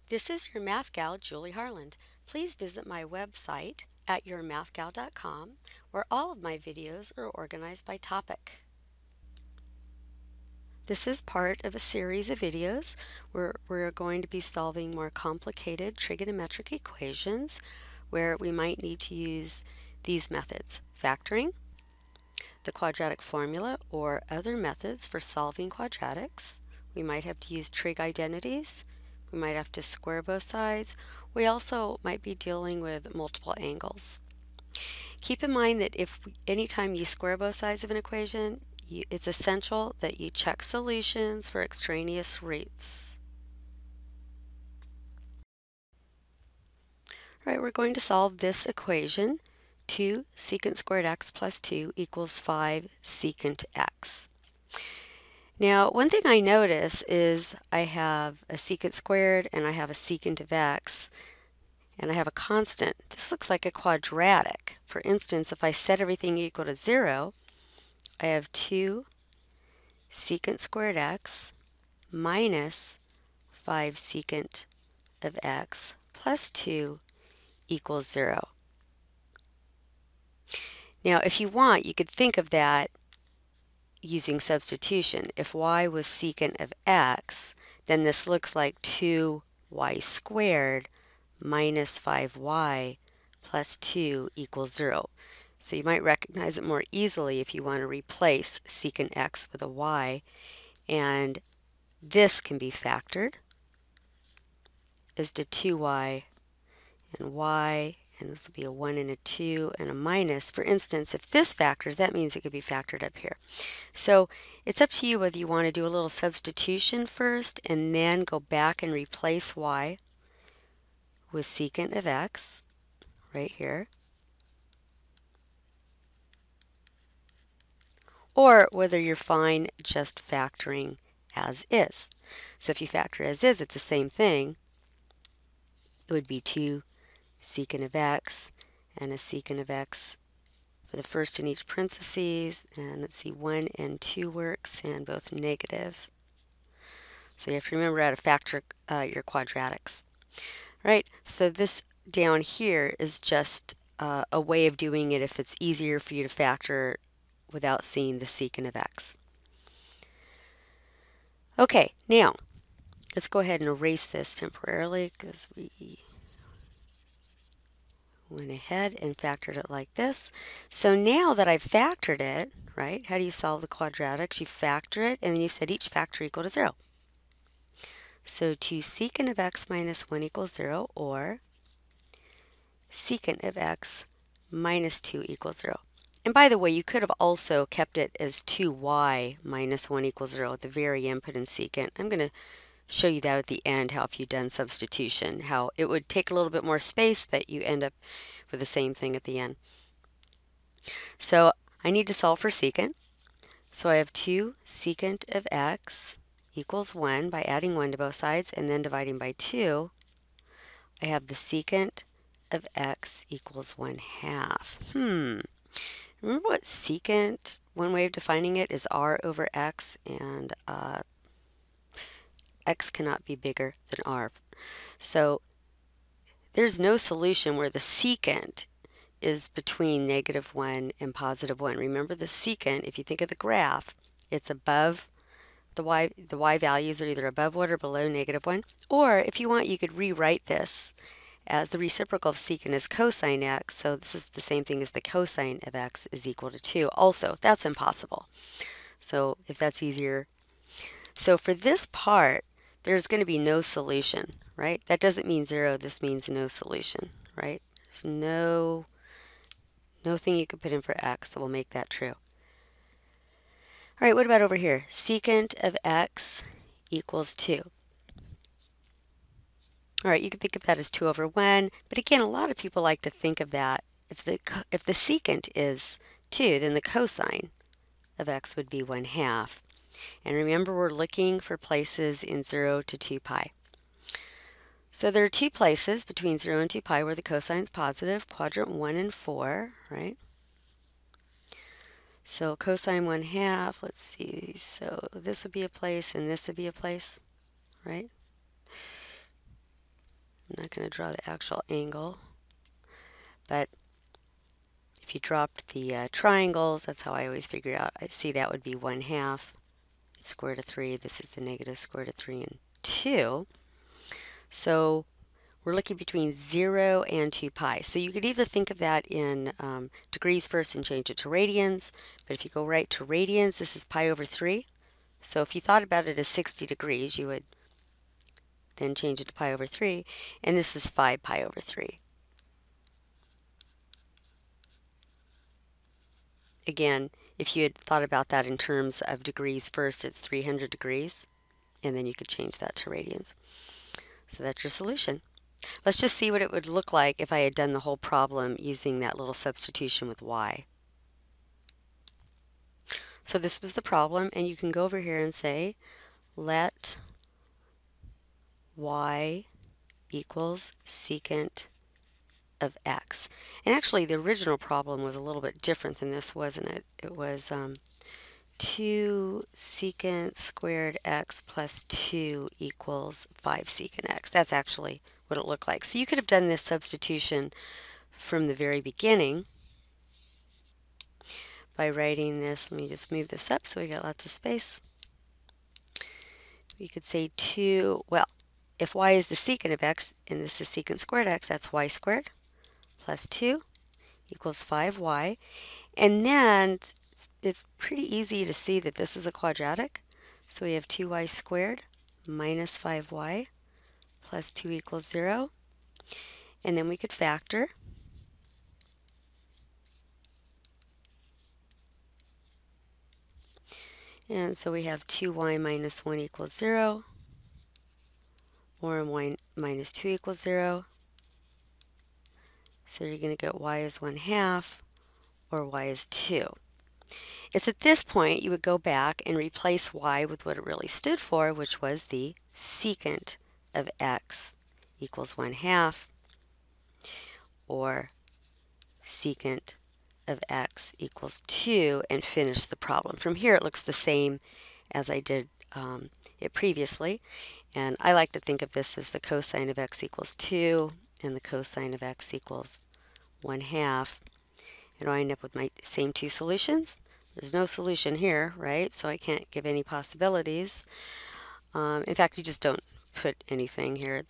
This is your math gal, Julie Harland. Please visit my website at yourmathgal.com, where all of my videos are organized by topic. This is part of a series of videos where we're going to be solving more complicated trigonometric equations where we might need to use these methods: factoring, the quadratic formula, or other methods for solving quadratics. We might have to use trig identities. We might have to square both sides. We also might be dealing with multiple angles. Keep in mind that anytime you square both sides of an equation, it's essential that you check solutions for extraneous roots. All right, we're going to solve this equation. 2 secant squared x plus 2 equals 5 secant x. Now, one thing I notice is I have a secant squared and I have a secant of x, and I have a constant. This looks like a quadratic. For instance, if I set everything equal to 0, I have 2 secant squared x minus 5 secant of x plus 2 equals 0. Now, if you want, you could think of that using substitution. If y was secant of x, then this looks like 2y squared minus 5y plus 2 equals 0. So you might recognize it more easily if you want to replace secant x with a y. And this can be factored as to 2y and y, and this will be a 1 and a 2 and a minus. For instance, if this factors, that means it could be factored up here. So it's up to you whether you want to do a little substitution first and then go back and replace y with secant of x right here, or whether you're fine just factoring as is. So if you factor as is, it's the same thing. It would be 2 secant of x and a secant of x for the first in each parentheses, and let's see, 1 and 2 works, and both negative. So you have to remember how to factor your quadratics. All right, so this down here is just a way of doing it if it's easier for you to factor without seeing the secant of x. Okay, now let's go ahead and erase this temporarily because we went ahead and factored it like this. So now that I've factored it, right, how do you solve the quadratics? You factor it, and then you set each factor equal to 0. So 2 secant of x minus 1 equals 0, or secant of x minus 2 equals 0. And by the way, you could have also kept it as 2y minus 1 equals 0 at the very end, put in secant. I'm going to show you that at the end, how if you've done substitution, how it would take a little bit more space, but you end up with the same thing at the end. So I need to solve for secant. So I have 2 secant of x equals 1 by adding 1 to both sides and then dividing by 2. I have the secant of x equals 1/2. Remember what secant, one way of defining it is r over x, and x cannot be bigger than r. So there's no solution where the secant is between -1 and +1. Remember the secant, if you think of the graph, it's above the y values are either above 1 or below -1. Or if you want, you could rewrite this as the reciprocal of secant is cosine x. So this is the same thing as the cosine of x is equal to 2. Also, that's impossible. So if that's easier. So for this part, there's going to be no solution, right? That doesn't mean 0. This means no solution, right? There's no thing you could put in for x that will make that true. All right, what about over here? Secant of x equals 2. All right, you can think of that as 2 over 1. But again, a lot of people like to think of that. If the secant is 2, then the cosine of x would be 1/2. And remember, we're looking for places in 0 to 2 pi. So there are 2 places between 0 and 2 pi where the cosine is positive, quadrant 1 and 4, right? So cosine 1/2, let's see, so this would be a place and this would be a place, right? not going to draw the actual angle, but if you dropped the triangles, that's how I always figure out. I see that would be 1/2 square root of 3. This is the negative square root of 3 and 2. So we're looking between 0 and 2 pi. So you could either think of that in degrees first and change it to radians, but if you go right to radians, this is pi over 3. So if you thought about it as 60 degrees, you would then change it to pi over 3, and this is 5 pi over 3. Again, if you had thought about that in terms of degrees first, it's 300 degrees, and then you could change that to radians. So that's your solution. Let's just see what it would look like if I had done the whole problem using that little substitution with y. So this was the problem, and you can go over here and say, let y equals secant of x. And actually the original problem was a little bit different than this, wasn't it? It was 2 secant squared x plus 2 equals 5 secant x. That's actually what it looked like. So you could have done this substitution from the very beginning by writing this. Let me just move this up so we got lots of space. We could say 2, well, if y is the secant of x, and this is secant squared x, that's y squared plus 2 equals 5y. And then it's pretty easy to see that this is a quadratic. So we have 2y squared minus 5y plus 2 equals 0. And then we could factor. And so we have 2y minus 1 equals 0, or y minus 2 equals 0. So you're going to get y is 1/2, or y is 2. It's at this point you would go back and replace y with what it really stood for, which was the secant of x equals 1/2, or secant of x equals 2, and finish the problem. From here it looks the same as I did it previously, and I like to think of this as the cosine of x equals 2 and the cosine of x equals 1/2, and I end up with my same two solutions. There's no solution here, right? So I can't give any possibilities. In fact, you just don't put anything here.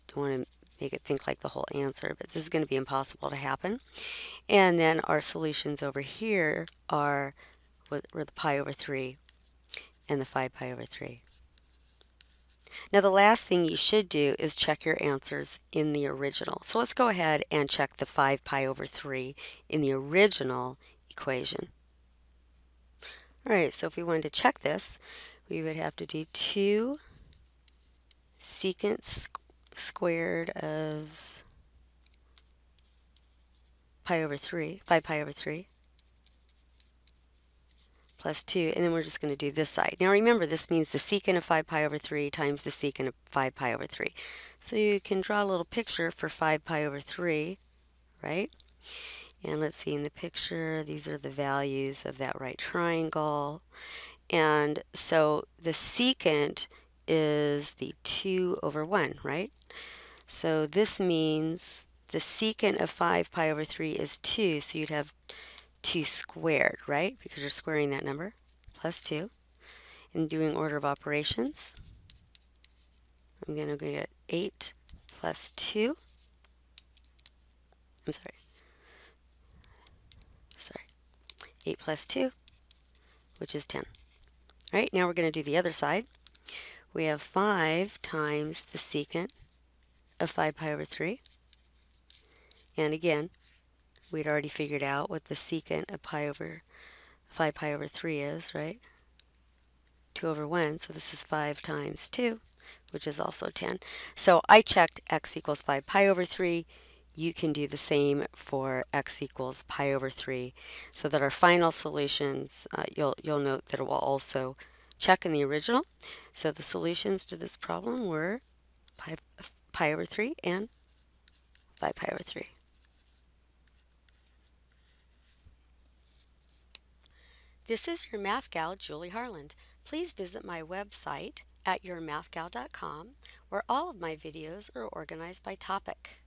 Don't want to make it think like the whole answer, but this is going to be impossible to happen. And then our solutions over here are the pi over 3 and the 5 pi over 3. Now the last thing you should do is check your answers in the original. So let's go ahead and check the 5 pi over 3 in the original equation. Alright, so if we wanted to check this, we would have to do 2 secant squared of pi over 3, 5 pi over 3, plus 2, and then we're just going to do this side. Now remember, this means the secant of 5 pi over 3 times the secant of 5 pi over 3. So you can draw a little picture for 5 pi over 3, right? And let's see, in the picture, these are the values of that right triangle. And so the secant is the 2 over 1, right? So this means the secant of 5 pi over 3 is 2, so you'd have 2 squared, right? Because you're squaring that number, plus 2. And doing order of operations, I'm going to get 8 plus 2. I'm sorry. 8 plus 2, which is 10. All right, now we're going to do the other side. We have 5 times the secant of 5 pi over 3. And again, we'd already figured out what the secant of 5 pi over 3 is, right? 2 over 1, so this is 5 times 2, which is also 10. So I checked x equals 5 pi over 3. You can do the same for x equals pi over 3, so that our final solutions, you'll note that it will also check in the original. So the solutions to this problem were pi over 3 and 5 pi over 3. This is your math gal, Julie Harland. Please visit my website at yourmathgal.com, where all of my videos are organized by topic.